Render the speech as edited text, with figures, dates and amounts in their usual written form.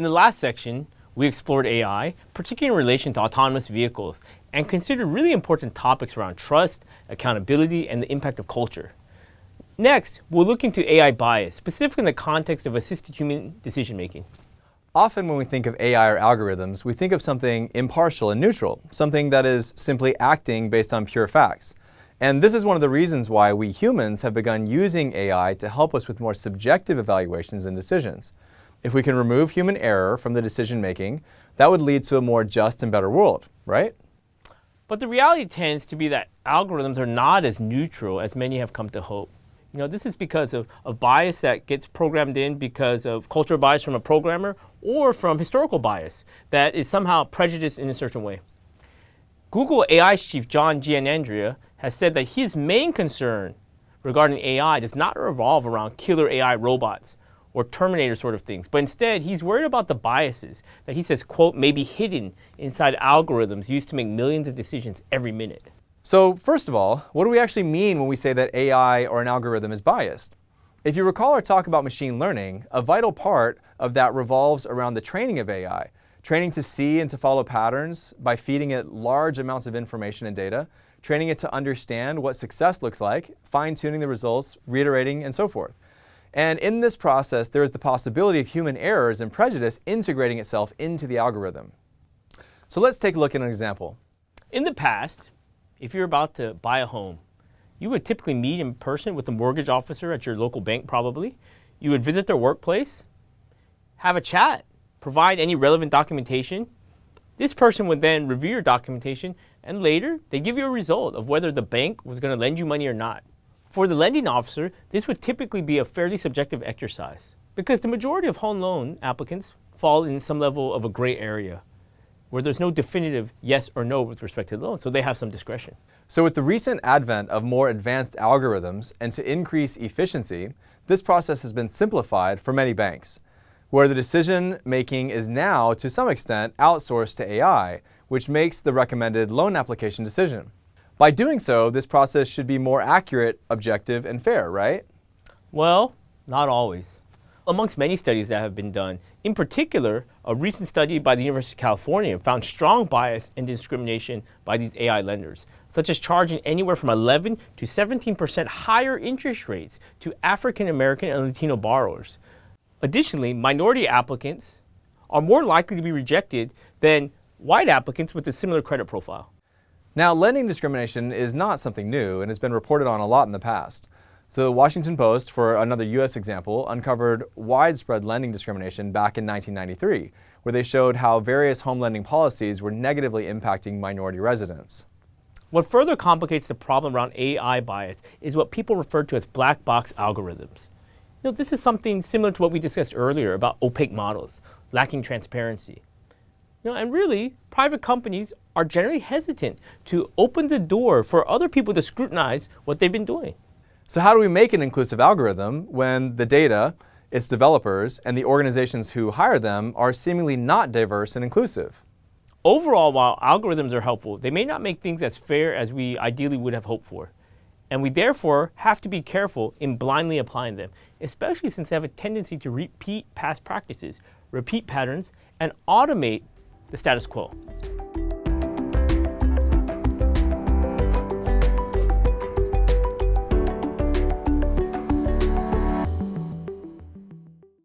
the last section, we explored AI, particularly in relation to autonomous vehicles, and considered really important topics around trust, accountability, and the impact of culture. Next, we'll look into AI bias, specifically in the context of assisted human decision-making. Often when we think of AI or algorithms, we think of something impartial and neutral, something that is simply acting based on pure facts. And this is one of the reasons why we humans have begun using AI to help us with more subjective evaluations and decisions. If we can remove human error from the decision making, that would lead to a more just and better world, right? But the reality tends to be that algorithms are not as neutral as many have come to hope. This is because of bias that gets programmed in because of cultural bias from a programmer or from historical bias that is somehow prejudiced in a certain way. Google AI's chief, John Giannandrea, has said that his main concern regarding AI does not revolve around killer AI robots or Terminator sort of things, but instead he's worried about the biases that he says, quote, may be hidden inside algorithms used to make millions of decisions every minute. So first of all, what do we actually mean when we say that AI or an algorithm is biased? If you recall our talk about machine learning, a vital part of that revolves around the training of AI, training to see and to follow patterns by feeding it large amounts of information and data, training it to understand what success looks like, fine-tuning the results, reiterating, and so forth. And in this process, there is the possibility of human errors and prejudice integrating itself into the algorithm. So let's take a look at an example. In the past, if you're about to buy a home, you would typically meet in person with the mortgage officer at your local bank probably. You would visit their workplace, have a chat, provide any relevant documentation. This person would then review your documentation and later they give you a result of whether the bank was going to lend you money or not. For the lending officer, this would typically be a fairly subjective exercise because the majority of home loan applicants fall in some level of a gray area where there's no definitive yes or no with respect to the loan, so they have some discretion. So with the recent advent of more advanced algorithms and to increase efficiency, this process has been simplified for many banks, where the decision making is now, to some extent, outsourced to AI, which makes the recommended loan application decision. By doing so, this process should be more accurate, objective, and fair, right? Well, not always. Amongst many studies that have been done, in particular, a recent study by the University of California found strong bias and discrimination by these AI lenders, such as charging anywhere from 11 to 17% higher interest rates to African American and Latino borrowers. Additionally, minority applicants are more likely to be rejected than white applicants with a similar credit profile. Now, lending discrimination is not something new and has been reported on a lot in the past. So the Washington Post, for another US example, uncovered widespread lending discrimination back in 1993, where they showed how various home lending policies were negatively impacting minority residents. What further complicates the problem around AI bias is what people refer to as black box algorithms. This is something similar to what we discussed earlier about opaque models, lacking transparency. And really, private companies are generally hesitant to open the door for other people to scrutinize what they've been doing. So how do we make an inclusive algorithm when the data, its developers, and the organizations who hire them are seemingly not diverse and inclusive? Overall, while algorithms are helpful, they may not make things as fair as we ideally would have hoped for. And we therefore have to be careful in blindly applying them, especially since they have a tendency to repeat past practices, repeat patterns, and automate the status quo.